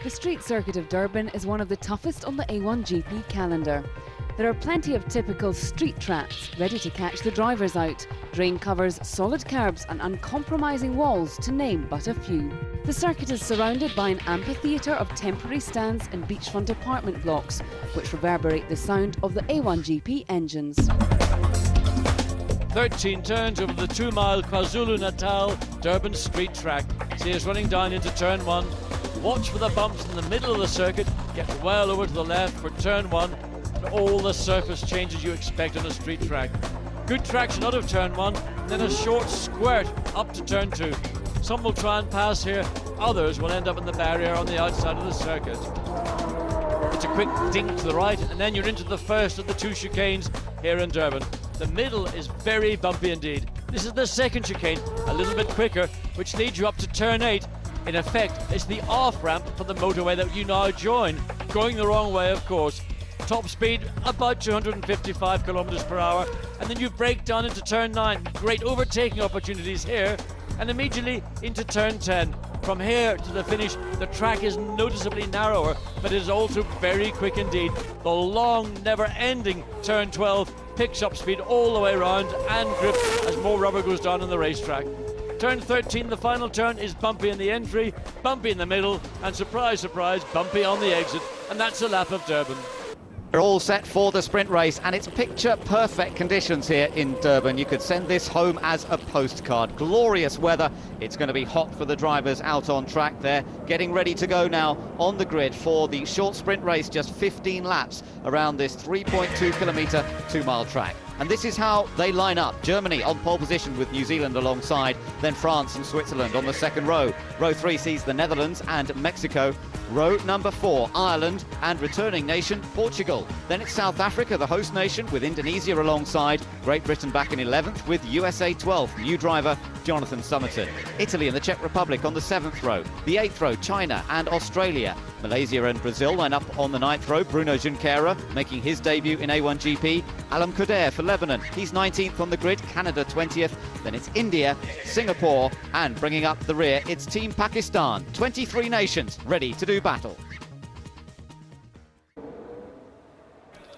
The street circuit of Durban is one of the toughest on the A1GP calendar. There are plenty of typical street traps ready to catch the drivers out. Drain covers, solid curbs and uncompromising walls, to name but a few. The circuit is surrounded by an amphitheatre of temporary stands and beachfront apartment blocks, which reverberate the sound of the A1GP engines. 13 turns over the 2-mile KwaZulu-Natal Durban street track. See us running down into turn 1. Watch for the bumps in the middle of the circuit. Get well over to the left for turn 1. All the surface changes you expect on a street track. Good traction out of turn 1, and then a short squirt up to turn 2. Some will try and pass here, others will end up in the barrier on the outside of the circuit. It's a quick dink to the right, and then you're into the first of the 2 chicanes here in Durban. The middle is very bumpy indeed. This is the second chicane, a little bit quicker, which leads you up to turn 8. In effect, it's the off-ramp for the motorway that you now join. Going the wrong way, of course. Top speed about 255 kilometers per hour, and then you brake down into turn 9. Great overtaking opportunities here, and immediately into turn 10. From here to the finish, the track is noticeably narrower, but it is also very quick indeed. The long, never-ending turn 12 picks up speed all the way around and grip as more rubber goes down on the racetrack. Turn 13, the final turn, is bumpy in the entry, bumpy in the middle, and surprise, surprise, bumpy on the exit. And that's a lap of Durban. They're all set for the sprint race, and it's picture-perfect conditions here in Durban. You could send this home as a postcard. Glorious weather. It's going to be hot for the drivers out on track there. Getting ready to go now on the grid for the short sprint race, just 15 laps around this 3.2-kilometre 2-mile track. And this is how they line up. Germany on pole position with New Zealand alongside, then France and Switzerland on the second row. Row 3 sees the Netherlands and Mexico. Row number 4, Ireland, and returning nation, Portugal. Then it's South Africa, the host nation, with Indonesia alongside. Great Britain back in 11th with USA 12th. New driver, Jonathan Somerton. Italy and the Czech Republic on the 7th row. The 8th row, China and Australia. Malaysia and Brazil line up on the 9th row. Bruno Junqueira making his debut in A1GP. Alam Kudair for Lebanon. He's 19th on the grid. Canada 20th. Then it's India, Singapore, and bringing up the rear, it's Team Pakistan. 23 nations ready to do battle.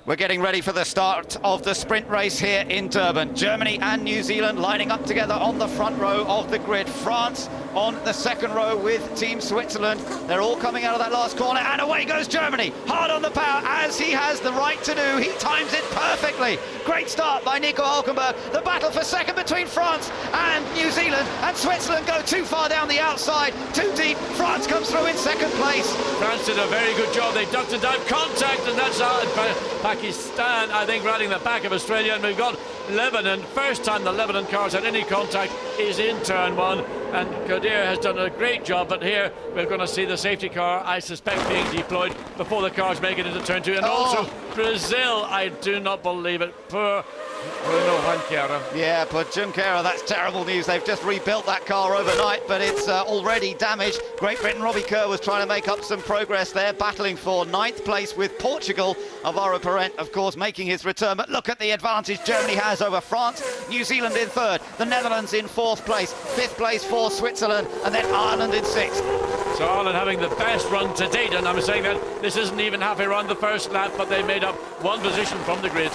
We're getting ready for the start of the sprint race here in Durban. Germany and New Zealand lining up together on the front row of the grid. France on the second row with Team Switzerland. They're all coming out of that last corner, and away goes Germany. Hard on the power, as he has the right to do. He times it perfectly. Great start by Nico Hülkenberg. The battle for second between France and New Zealand, and Switzerland go too far down the outside. Too deep. France comes through in second place. France did a very good job. They ducked and dived, contact, and that's Pakistan, I think, riding the back of Australia. And we've got Lebanon. First time the Lebanon cars had any contact is in turn 1, and Kadir has done a great job, but here we're going to see the safety car, I suspect, being deployed before the cars make it into turn 2. And also Brazil, I do not believe it. Poor Bruno Junqueira. Yeah, but Junqueira, that's terrible news. They've just rebuilt that car overnight, but it's already damaged. Great Britain, Robbie Kerr was trying to make up some progress there, battling for 9th place with Portugal. Alvaro Parent, of course, making his return. But look at the advantage Germany has over France. New Zealand in 3rd, the Netherlands in 4th place, 5th place for Switzerland, and then Ireland in 6th. So Ireland having the best run to date, and I'm saying that this isn't even halfway around the first lap, but they made up 1 position from the grid.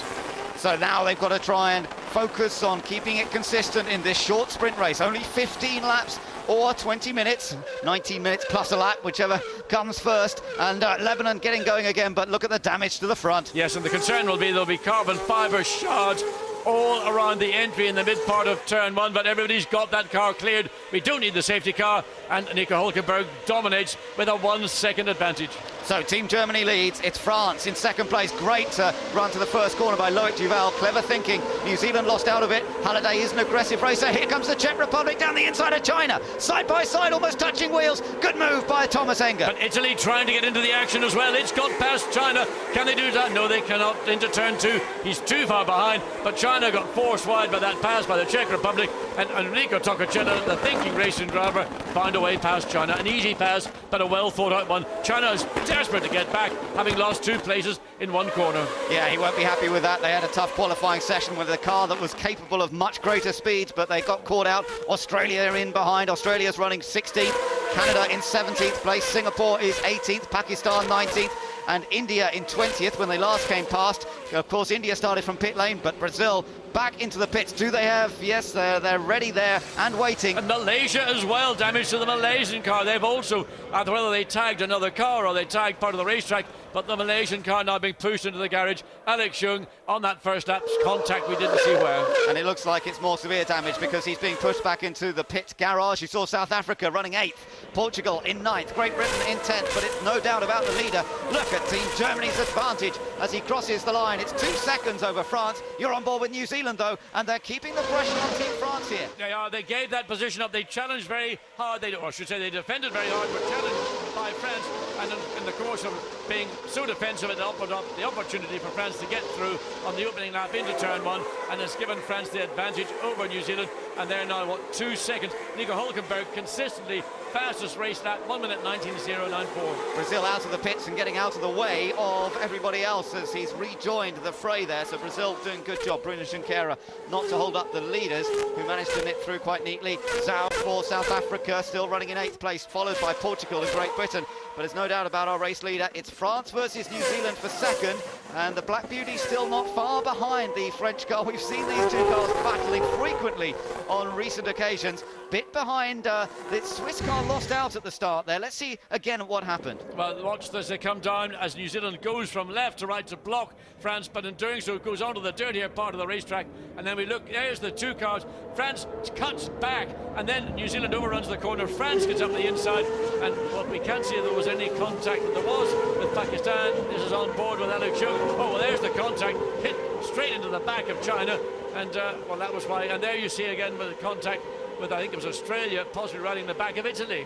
So now they've got to try and focus on keeping it consistent in this short sprint race. Only 15 laps or 20 minutes, 19 minutes plus a lap, whichever comes first. And Lebanon getting going again, but look at the damage to the front. Yes, and the concern will be there'll be carbon fibre shards all around the entry in the mid part of turn 1, but everybody's got that car cleared. We do need the safety car, and Nico Hülkenberg dominates with a 1-second advantage. So Team Germany leads. It's France in second place. Great run to the first corner by Loic Duval. Clever thinking. New Zealand lost out of it. Halliday is an aggressive racer. Here comes the Czech Republic down the inside of China. Side by side, almost touching wheels. Good move by Thomas Enger. But Italy trying to get into the action as well. It's got past China. Can they do that? No, they cannot. Into turn 2. He's too far behind, but China got forced wide by that pass by the Czech Republic, and Enrico Toccaccella, the thinking racing driver, found a way past China. An easy pass, but a well thought out one. China is desperate to get back, having lost 2 places in 1 corner. Yeah, he won't be happy with that. They had a tough qualifying session with a car that was capable of much greater speeds, but they got caught out. Australia in behind. Australia's running 16th. Canada in 17th place, Singapore is 18th, Pakistan 19th, and India in 20th when they last came past. Of course, India started from pit lane, but Brazil back into the pits. Do they have? Yes, they're ready there and waiting. And Malaysia as well, damage to the Malaysian car. They've also, whether they tagged another car or they tagged part of the racetrack, but the Malaysian car now being pushed into the garage. Alex Young on that first lap's contact, we didn't see where. And it looks like it's more severe damage because he's being pushed back into the pit garage. You saw South Africa running 8th, Portugal in 9th, Great Britain in 10th, but it's no doubt about the leader. Look at Team Germany's advantage as he crosses the line. It's 2 seconds over France. You're on board with New Zealand though, and they're keeping the pressure on Team France here. They are. They gave that position up. They challenged very hard. Or I should say they defended very hard, but challenged by France. And in the course of being so defensive, it opened up the opportunity for France to get through on the opening lap into turn 1, and has given France the advantage over New Zealand. And they're now, 2 seconds. Nico Hülkenberg consistently fastest race lap, 1 minute 19.094. Brazil out of the pits and getting out of the way of everybody else as he's rejoined the fray there. So Brazil doing a good job. Bruno Junqueira not to hold up the leaders, who managed to nip through quite neatly. Zhao for South Africa still running in 8th place, followed by Portugal and Great Britain. But there's no doubt about our race leader. It's France versus New Zealand for second, and the Black Beauty still not far behind the French car. We've seen these two cars battling frequently on recent occasions. Bit behind, the Swiss car lost out at the start there. Let's see again what happened. Well, watch this, they come down as New Zealand goes from left to right to block France, but in doing so it goes onto the dirtier part of the racetrack. And then we look, there's the two cars. France cuts back, and then New Zealand overruns the corner. France gets up the inside, and what we can't see if there was any contact, but there was with Pakistan. This is on board with Alex Young. Oh, well, there's the contact, hit straight into the back of China, and well, that was why. And there you see again with the contact with, I think it was Australia, possibly riding the back of Italy.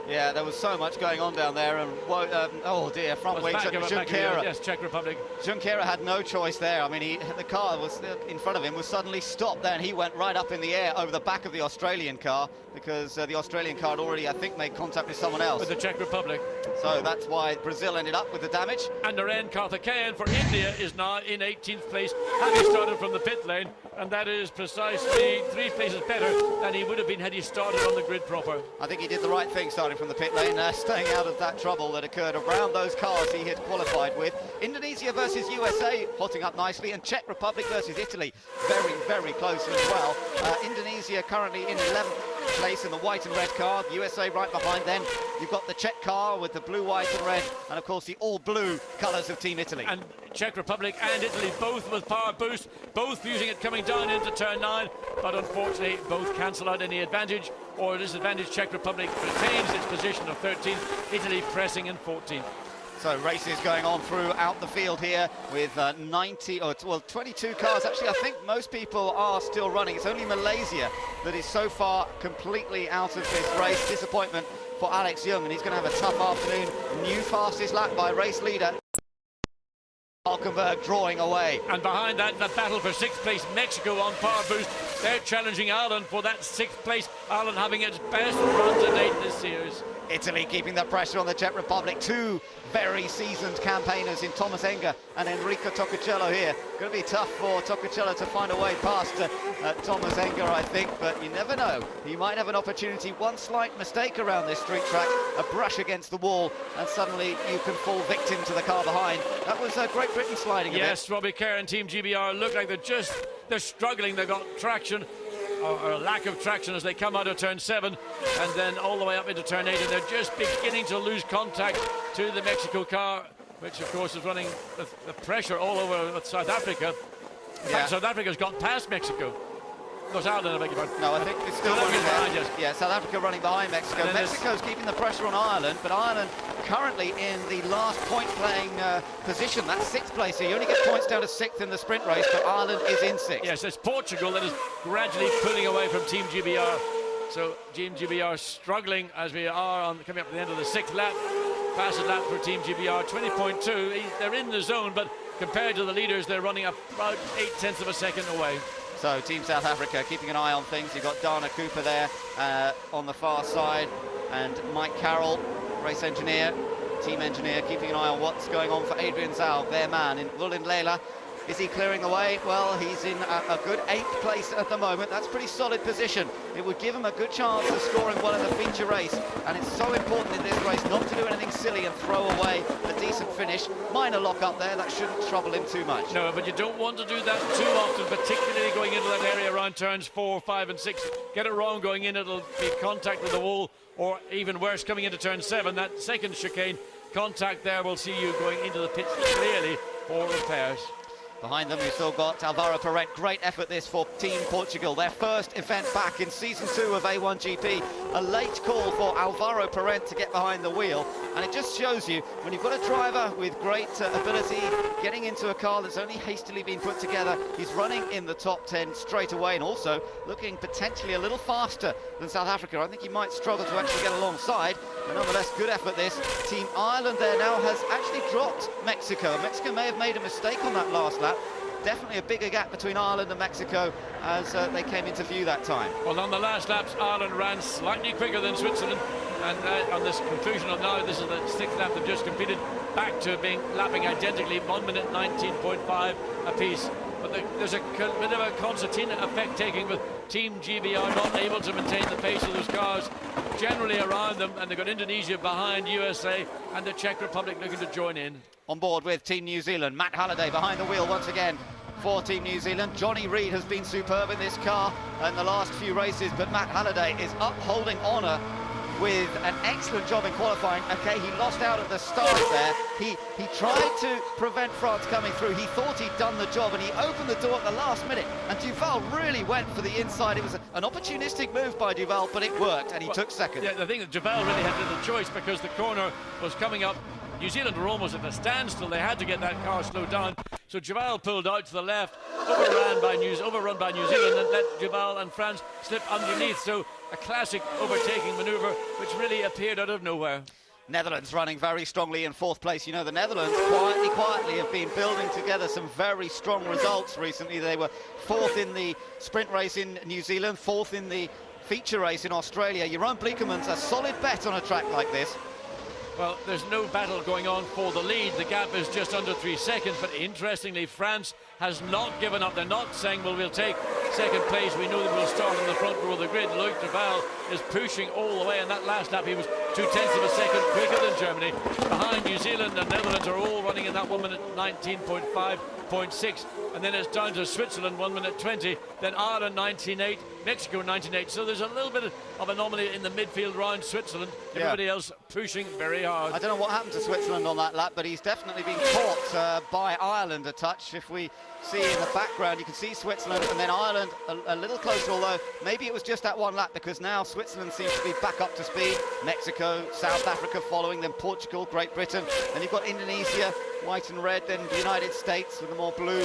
Yeah, there was so much going on down there, and oh dear, front wing Junqueira. Yes, Czech Republic. Junqueira had no choice there. I mean, the car was in front of him was suddenly stopped there, and he went right up in the air over the back of the Australian car, because the Australian car had already, I think, made contact with someone else. With the Czech Republic. So that's why Brazil ended up with the damage. And Naren Karthikeyan for India is now in 18th place, having started from the pit lane, and that is precisely 3 places better than he would have been had he started on the grid proper. I think he did the right thing starting from the pit lane, staying out of that trouble that occurred around those cars he had qualified with. Indonesia versus USA hotting up nicely, and Czech Republic versus Italy very, very close as well. Indonesia currently in 11th place in the white and red car, USA right behind them. You've got the Czech car with the blue, white and red, and of course the all blue colours of Team Italy. And Czech Republic and Italy both with power boost, both using it coming down into turn 9, but unfortunately both cancel out any advantage or disadvantage. Czech Republic retains its position of 13th, Italy pressing in 14th. So races going on throughout the field here with 22 cars. Actually, I think most people are still running. It's only Malaysia that is so far completely out of this race. Disappointment for Alex Young, and he's going to have a tough afternoon. New fastest lap by race leader Hülkenberg drawing away. And behind that, the battle for 6th place, Mexico on power boost. They're challenging Ireland for that 6th place. Ireland having its best run to date this series. Italy keeping the pressure on the Czech Republic. Two very seasoned campaigners in Thomas Enger and Enrico Toccocello here. Going to be tough for Toccocello to find a way past Thomas Enger, I think, but you never know. He might have an opportunity. One slight mistake around this street track, a brush against the wall, and suddenly you can fall victim to the car behind. That was Great Britain sliding a bit. Yes, Robbie Kerr and Team GBR look like they're struggling. They've got traction, or a lack of traction as they come out of turn 7 and then all the way up into turn 8, and they're just beginning to lose contact to the Mexico car, which of course is running the pressure all over with South Africa. In fact, South Africa's got past Mexico. No, Ireland, I beg your pardon. No, I think it's still running behind, yes. Yeah, South Africa running behind Mexico. Mexico's keeping the pressure on Ireland, but Ireland currently in the last point-playing position. That's 6th place here. You only get points down to 6th in the sprint race, but Ireland is in 6th. Yes, it's Portugal that is gradually pulling away from Team GBR. So Team GBR struggling as we are coming up to the end of the 6th lap. Fastest lap for Team GBR, 20.2. They're in the zone, but compared to the leaders, they're running about 0.8 of a second away. So Team South Africa keeping an eye on things. You've got Dana Cooper there on the far side, and Mike Carroll, race engineer, team engineer, keeping an eye on what's going on for Adrian Zhao, their man. In Vulin Leila Is he clearing the way? Well, he's in a good 8th place at the moment. That's pretty solid position. It would give him a good chance of scoring well in the feature race, and it's so important in this race not to do anything silly and throw away a decent finish. Minor lock up there, that shouldn't trouble him too much. No, but you don't want to do that too often, particularly going into that area around turns 4, 5 and 6. Get it wrong going in, it'll be contact with the wall, or even worse, coming into turn 7. That second chicane, contact there will see you going into the pits clearly for repairs. Behind them, you've still got Alvaro Parent. Great effort this for Team Portugal. Their first event back in Season 2 of A1GP. A late call for Alvaro Parent to get behind the wheel. And it just shows you, when you've got a driver with great ability, getting into a car that's only hastily been put together, he's running in the top 10 straight away, and also looking potentially a little faster than South Africa. I think he might struggle to actually get alongside, but nonetheless, good effort this. Team Ireland there now has actually dropped Mexico. Mexico may have made a mistake on that last lap. Definitely a bigger gap between Ireland and Mexico as they came into view that time. Well, on the last laps, Ireland ran slightly quicker than Switzerland, and on this conclusion of now, this is the 6th lap they've just completed, back to being lapping identically, 1 minute 19.5 apiece. But there's a bit of a concertina effect taking with Team GBR not able to maintain the pace of those cars generally around them, and they've got Indonesia behind USA and the Czech Republic looking to join in. On board with Team New Zealand, Matt Halliday behind the wheel once again for Team New Zealand. Johnny Reid has been superb in this car in the last few races, but Matt Halliday is upholding honour with an excellent job in qualifying. Okay, he lost out at the start there. He tried to prevent France coming through. He thought he'd done the job, and he opened the door at the last minute, and Duval really went for the inside. It was an opportunistic move by Duval, but it worked, and he took second. Yeah, I think that Duval really had little choice, because the corner was coming up. New Zealand were almost at a standstill. They had to get that car slowed down. So Duval pulled out to the left, overrun by New Zealand, and let Duval and France slip underneath. So a classic overtaking manoeuvre, which really appeared out of nowhere. Netherlands running very strongly in 4th place. You know, the Netherlands quietly have been building together some very strong results recently. They were 4th in the sprint race in New Zealand, 4th in the feature race in Australia. Jeroen Bleekemans a solid bet on a track like this. Well, there's no battle going on for the lead. The gap is just under 3 seconds, but interestingly, France has not given up. They're not saying, well, we'll take second place. We know that we'll start on the front row of the grid. Loic Duval is pushing all the way, and that last lap he was 0.2 of a second quicker than Germany. Behind, New Zealand and Netherlands are all running in that 1 minute 19.5, 0.6, and then it's down to Switzerland 1 minute 20, then Ireland 19.8, Mexico 19.8. So there's a little bit of anomaly in the midfield round Switzerland. Everybody else pushing very hard. I don't know what happened to Switzerland on that lap, but he's definitely been caught by Ireland a touch. If we see in the background, you can see Switzerland and then Ireland a little closer, although maybe it was just that one lap, because now Switzerland seems to be back up to speed. Mexico, South Africa following them, Portugal, Great Britain, then you've got Indonesia, white and red, then the United States with the more blue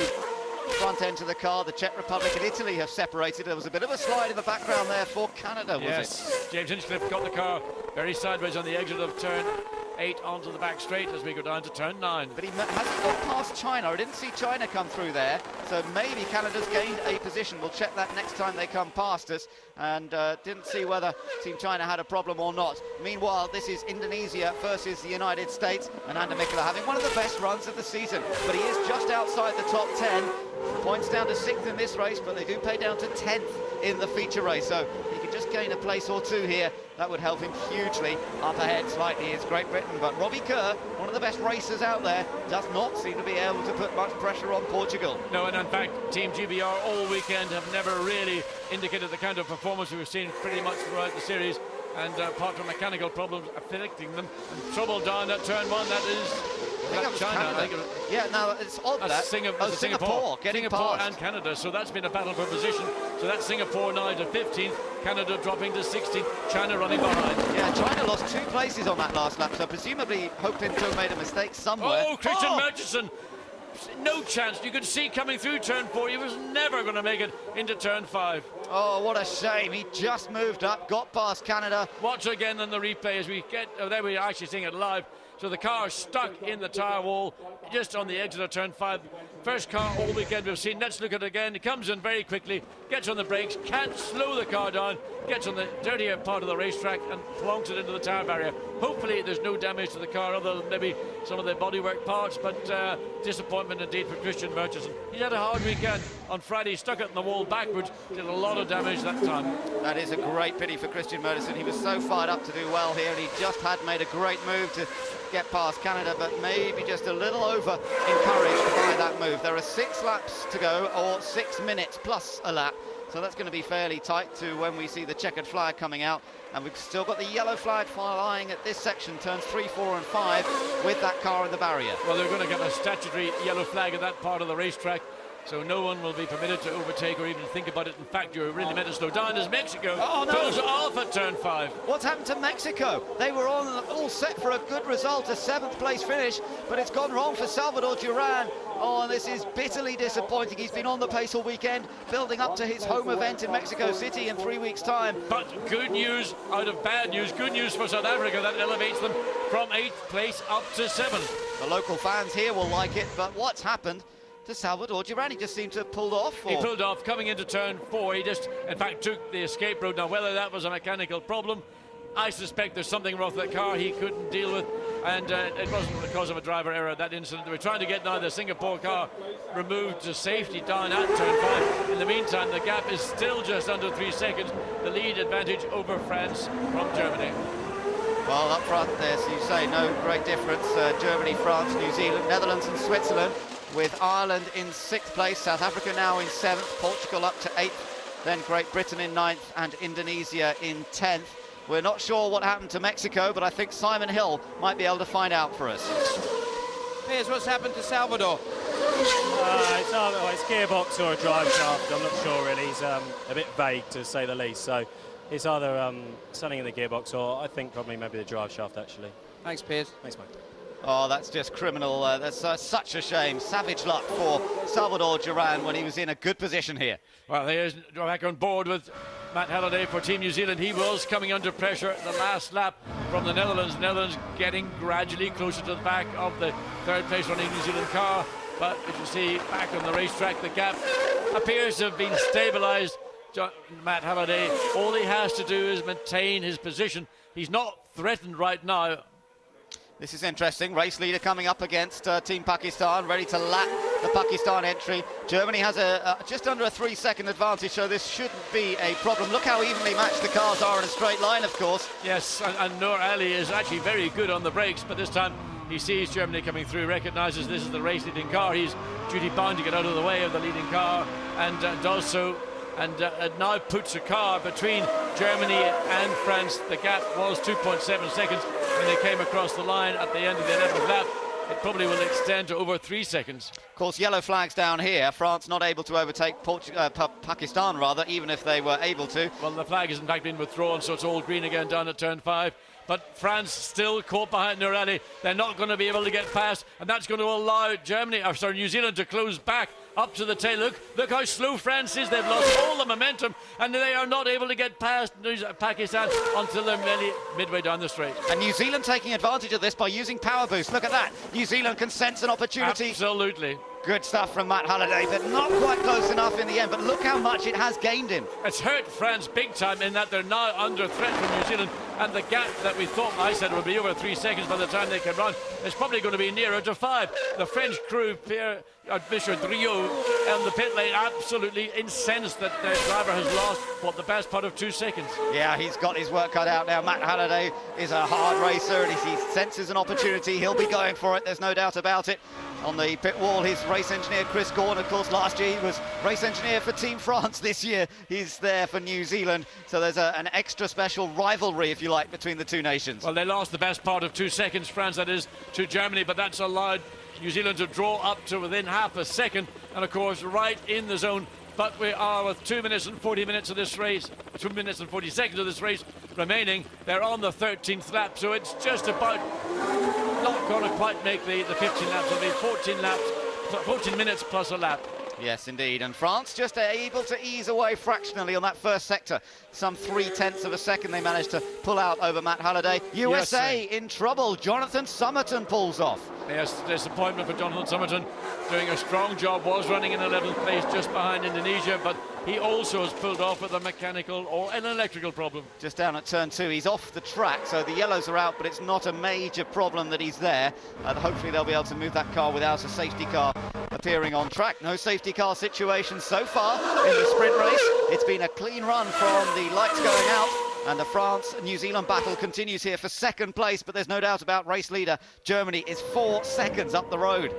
front end to the car. The Czech Republic and Italy have separated. There was a bit of a slide in the background there for Canada, was it? James Hinchcliffe got the car very sideways on the exit of turn 8 onto the back straight as we go down to turn 9. But he hasn't got past China. I didn't see China come through there, so maybe Canada's gained a position. We'll check that next time they come past us, and didn't see whether Team China had a problem or not. Meanwhile, this is Indonesia versus the United States, and Ander Mikkola having one of the best runs of the season, but he is just outside the top 10. Points down to 6th in this race, but they do pay down to 10th in the feature race, so he could just gain a place or two here. That would help him hugely. Up ahead slightly is Great Britain, but Robbie Kerr, one of the best racers out there, does not seem to be able to put much pressure on Portugal. No, and in fact, Team GBR all weekend have never really indicated the kind of performance we've seen pretty much throughout the series, and apart from mechanical problems afflicting them, and trouble down at turn 1, that is... China. Yeah, no, it's odd that. Singapore getting past. And Canada, so that's been a battle for position. So that's Singapore now to 15th, Canada dropping to 16th, China running behind. Yeah, China lost 2 places on that last lap, so presumably hoping to have made a mistake somewhere. Oh, Christian Murchison, no chance. You could see coming through turn 4, he was never going to make it into turn 5. Oh, what a shame. He just moved up, got past Canada. Watch again on the replay as we get, there we are actually seeing it live. So the car is stuck in the tyre wall, just on the exit of turn 5. First car all weekend we've seen. Let's look at it again. He comes in very quickly, gets on the brakes, can't slow the car down, gets on the dirtier part of the racetrack and plonks it into the tyre barrier. Hopefully there's no damage to the car other than maybe some of the bodywork parts, but disappointment indeed for Christian Murchison. He's had a hard weekend. On Friday he stuck it in the wall backwards, did a lot of damage that time. That is a great pity for Christian Murchison. He was so fired up to do well here, and he just had made a great move to get past Canada, but maybe just a little over encouraged by that move. There are 6 laps to go, or 6 minutes plus a lap, so that's going to be fairly tight to when we see the checkered flag coming out, and we've still got the yellow flag flying at this section, turns 3, 4 and 5, with that car in the barrier. Well, they're going to get a statutory yellow flag at that part of the racetrack, so no one will be permitted to overtake or even think about it. In fact, you're really meant to slow down as Mexico pulls off at turn 5. What's happened to Mexico? They were all set for a good result, a 7th place finish, but it's gone wrong for Salvador Duran. Oh, and this is bitterly disappointing. He's been on the pace all weekend, building up to his home event in Mexico City in 3 weeks' time. But good news out of bad news. Good news for South Africa. That elevates them from 8th place up to 7th. The local fans here will like it, but what's happened to Salvador Duran? He just seemed to have pulled off. He pulled off coming into turn 4. He just, in fact, took the escape road. Now, whether that was a mechanical problem, I suspect there's something wrong with that car he couldn't deal with, and it wasn't because of a driver error, that incident. They were trying to get now the Singapore car removed to safety down at turn 5. In the meantime, the gap is still just under 3 seconds. The lead advantage over France from Germany. Well, up front there, so you say, no great difference. Germany, France, New Zealand, Netherlands and Switzerland, with Ireland in 6th place, South Africa now in 7th, Portugal up to 8th, then Great Britain in 9th and Indonesia in 10th. We're not sure what happened to Mexico, but I think Simon Hill might be able to find out for us. Here's what's happened to Salvador. It's gearbox or a drive shaft, I'm not sure really. He's a bit vague, to say the least, so it's either something in the gearbox or I think probably maybe the drive shaft actually. Thanks, Piers. Thanks, mate. Oh, that's just criminal. That's such a shame. Savage luck for Salvador Duran when he was in a good position here. Well, here's back on board with Matt Halliday for Team New Zealand. He was coming under pressure at the last lap from the Netherlands. Netherlands getting gradually closer to the back of the 3rd place running New Zealand car. But as you see, back on the racetrack, the gap appears to have been stabilised. Matt Halliday, all he has to do is maintain his position. He's not threatened right now. This is interesting. Race leader coming up against Team Pakistan, ready to lap the Pakistan entry. Germany has just under a 3-second advantage, so this shouldn't be a problem. Look how evenly matched the cars are in a straight line, of course. Yes, and Noor Ali is actually very good on the brakes, but this time he sees Germany coming through, recognises this is the race leading car. He's duty bound to get out of the way of the leading car, and does so. And now puts a car between Germany and France. The gap was 2.7 seconds when they came across the line at the end of the 11th lap. It probably will extend to over 3 seconds. Of course, yellow flags down here. France not able to overtake Pakistan, rather, even if they were able to. Well, the flag has in fact been withdrawn, so it's all green again down at turn 5. But France still caught behind Noor Ali. They're not going to be able to get past, and that's going to allow New Zealand to close back up to the tail. Look how slow France is. They've lost all the momentum, and they are not able to get past Pakistan until they're nearly midway down the straight. And New Zealand taking advantage of this by using power boost. Look at that. New Zealand can sense an opportunity. Absolutely. Good stuff from Matt Halliday, but not quite close enough in the end. But look how much it has gained him. It's hurt France big time in that they're now under threat from New Zealand, and the gap that we thought, I said, would be over 3 seconds by the time they can run, is probably going to be nearer to 5. The French crew, Bishop Drio, and the pit lane absolutely incensed that their driver has lost, the best part of 2 seconds. Yeah, he's got his work cut out now. Matt Halliday is a hard racer, and he senses an opportunity. He'll be going for it, there's no doubt about it. On the pit wall, his race engineer, Chris Gorn. Of course, last year he was race engineer for Team France. This year, he's there for New Zealand. So there's an extra special rivalry, if you like, between the two nations. Well, they lost the best part of 2 seconds, France, that is, to Germany, but that's allowed New Zealand to draw up to within half a second, and of course right in the zone. But we are with 2 minutes and 40 minutes of this race, 2 minutes and 40 seconds of this race remaining. They're on the 13th lap, so it's just about not going to quite make the 15 laps. It'll be 14 minutes plus a lap. Yes, indeed. And France just able to ease away fractionally on that first sector. Some 0.3 of a second they managed to pull out over Matt Halliday. USA in trouble. Jonathan Somerton pulls off. Yes, disappointment for Jonathan Somerton. Doing a strong job, was running in 11th place just behind Indonesia, but he also has pulled off with a mechanical or an electrical problem. Just down at turn 2, he's off the track, so the yellows are out, but it's not a major problem that he's there. Hopefully they'll be able to move that car without a safety car appearing on track. No safety car situation so far in the sprint race. It's been a clean run from the lights going out, and the France-New Zealand battle continues here for second place, but there's no doubt about race leader Germany is 4 seconds up the road.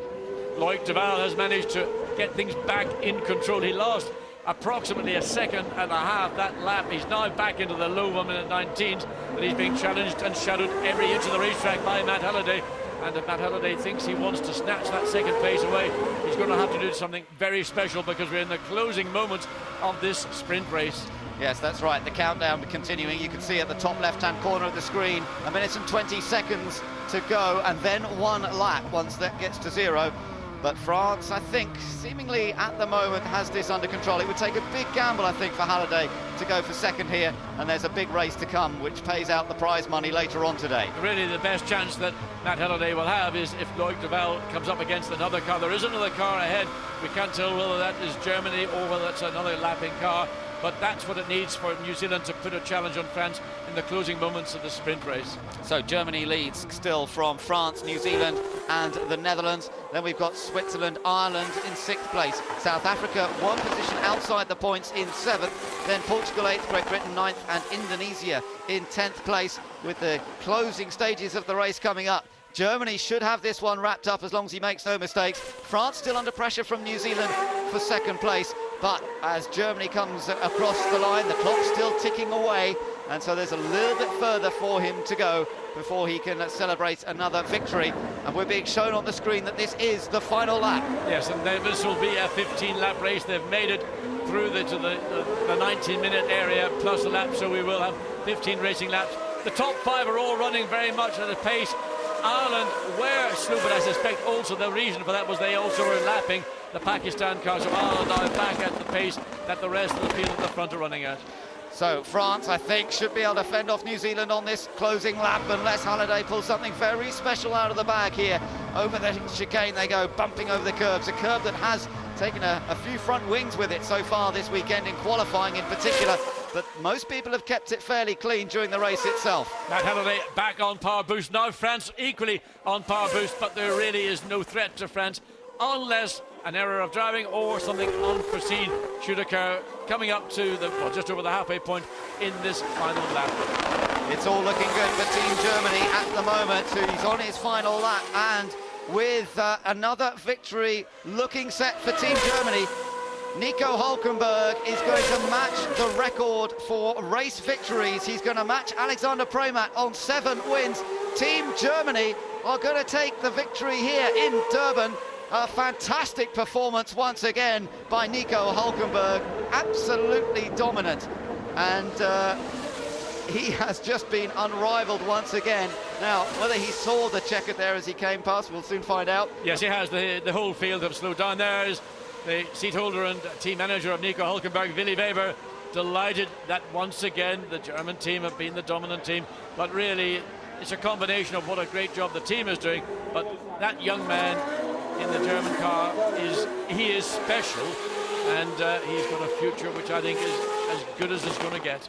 Loic Duval has managed to get things back in control. He lost approximately a second and a half that lap. He's now back into the low 1:19, but he's being challenged and shadowed every inch of the racetrack by Matt Halliday. And if Matt Halliday thinks he wants to snatch that second place away, he's going to have to do something very special, because we're in the closing moments of this sprint race. Yes, that's right. The countdown continuing. You can see at the top left-hand corner of the screen, 1 minute and 20 seconds to go, and then 1 lap once that gets to 0. But France, I think, seemingly at the moment has this under control. It would take a big gamble, I think, for Halliday to go for second here, and there's a big race to come, which pays out the prize money later on today. Really, the best chance that Matt Halliday will have is if Loic Duval comes up against another car. There is another car ahead. We can't tell whether that is Germany or whether it's another lapping car, but that's what it needs for New Zealand to put a challenge on France in the closing moments of the sprint race. So Germany leads still from France, New Zealand and the Netherlands. Then we've got Switzerland, Ireland in 6th place. South Africa 1 position outside the points in 7th. Then Portugal 8th, Great Britain 9th and Indonesia in 10th place, with the closing stages of the race coming up. Germany should have this one wrapped up as long as he makes no mistakes. France still under pressure from New Zealand for second place, but as Germany comes across the line, the clock's still ticking away, and so there's a little bit further for him to go before he can celebrate another victory. And we're being shown on the screen that this is the final lap. Yes, and then this will be a 15-lap race. They've made it through to the 19-minute area plus a lap, so we will have 15 racing laps. The top 5 are all running very much at a pace. Ireland were slow, but I suspect also the reason for that was they also were lapping the Pakistan car. So Ireland are back at the pace that the rest of the field at the front are running at. So France, I think, should be able to fend off New Zealand on this closing lap, unless Halliday pulls something very special out of the bag here. Over the chicane they go, bumping over the curbs, a curb that has taken a few front wings with it so far this weekend, in qualifying in particular, but most people have kept it fairly clean during the race itself. Matt Halliday back on power boost. Now France equally on power boost, but there really is no threat to France unless an error of driving or something unforeseen should occur coming up to the, well, just over the halfway point in this final lap. It's all looking good for Team Germany at the moment. He's on his final lap, and with another victory looking set for Team Germany, Nico Hülkenberg is going to match the record for race victories. He's going to match Alexander Premat on 7 wins. Team Germany are going to take the victory here in Durban. A fantastic performance once again by Nico Hülkenberg, absolutely dominant, and he has just been unrivaled once again. Now, whether he saw the checker there as he came past, we'll soon find out. Yes, he has. The whole field have slowed down. There is the seat holder and team manager of Nico Hülkenberg, Willy Weber, delighted that once again the German team have been the dominant team, but really it's a combination of what a great job the team is doing, but that young man in the German car is special, and he's got a future which I think is as good as it's going to get.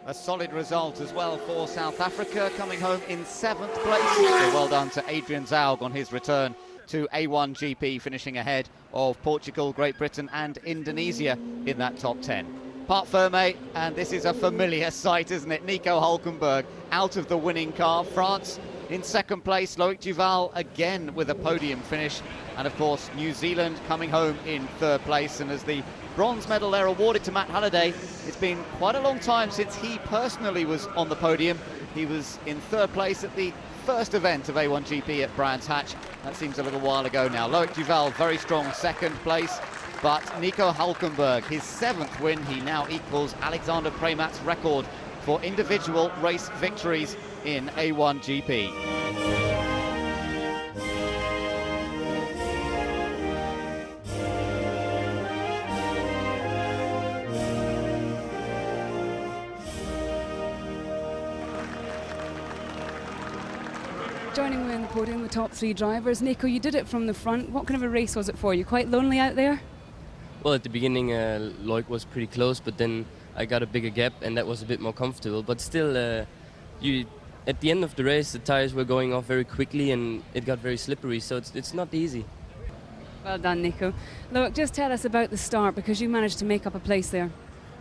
A solid result as well for South Africa, coming home in 7th place. So well done to Adrian Zaug on his return to A1GP, finishing ahead of Portugal, Great Britain and Indonesia in that top 10. Parc Fermé, and this is a familiar sight, isn't it? Nico Hülkenberg out of the winning car. France in 2nd place, Loic Duval again with a podium finish, and of course New Zealand coming home in 3rd place. And as the bronze medal there awarded to Matt Halliday, it's been quite a long time since he personally was on the podium. He was in 3rd place at the first event of A1GP at Brands Hatch. That seems a little while ago now. Loic Duval very strong 2nd place, but Nico Hülkenberg, his 7th win, he now equals Alexander Premat's record for individual race victories in A1GP. joining me on the podium, the top three drivers. Nico, you did it from the front. What kind of a race was it for you? Quite lonely out there? Well, at the beginning, Loic was pretty close, but then I got a bigger gap, and that was a bit more comfortable. But still, at the end of the race, the tires were going off very quickly, and it got very slippery, so it's not easy. Well done, Nico. Loic, just tell us about the start, because you managed to make up a place there.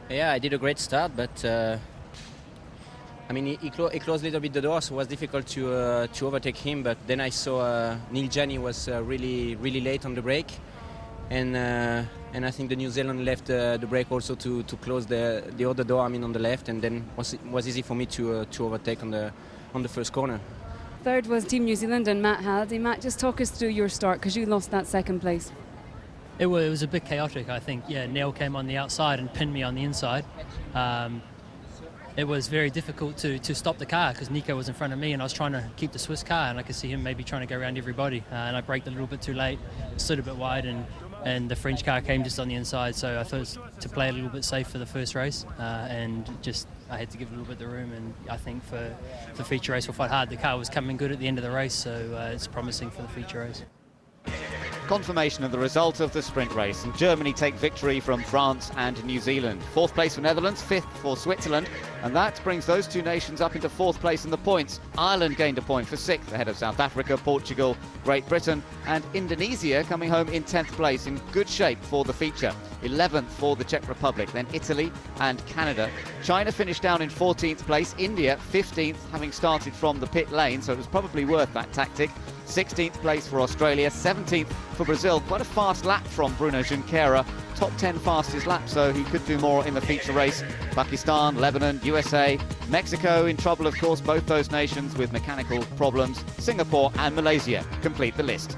Yeah, I did a great start, but I mean, he closed a little bit the door, so it was difficult to overtake him. But then I saw Neil Janney was really late on the brake, and I think the New Zealand left the brake also to close the other door. I mean, on the left, and then was easy for me to overtake on the first corner. Third was Team New Zealand and Matt Halliday. Matt, just talk us through your start, because you lost that second place. It was a bit chaotic, I think. Yeah, Neil came on the outside and pinned me on the inside. It was very difficult to stop the car because Nico was in front of me and I was trying to keep the Swiss car, and I could see him maybe trying to go around everybody. And I braked a little bit too late, stood a bit wide, and the French car came just on the inside. So I thought to play a little bit safe for the first race, and just I had to give a little bit of room. And I think for the feature race we'll fight hard. The car was coming good at the end of the race, so it's promising for the feature race. Confirmation of the result of the sprint race, and Germany take victory from France and New Zealand. Fourth place for Netherlands, fifth for Switzerland, and that brings those two nations up into fourth place in the points. Ireland gained a point for sixth ahead of South Africa, Portugal, Great Britain, and Indonesia coming home in 10th place in good shape for the feature. 11th for the Czech Republic, then Italy and Canada. China finished down in 14th place, India 15th, having started from the pit lane, so it was probably worth that tactic. 16th place for Australia, 17th for Brazil. Quite a fast lap from Bruno Junqueira. Top 10 fastest lap, so he could do more in the feature race. Pakistan, Lebanon, USA, Mexico in trouble, of course, both those nations with mechanical problems. Singapore and Malaysia complete the list.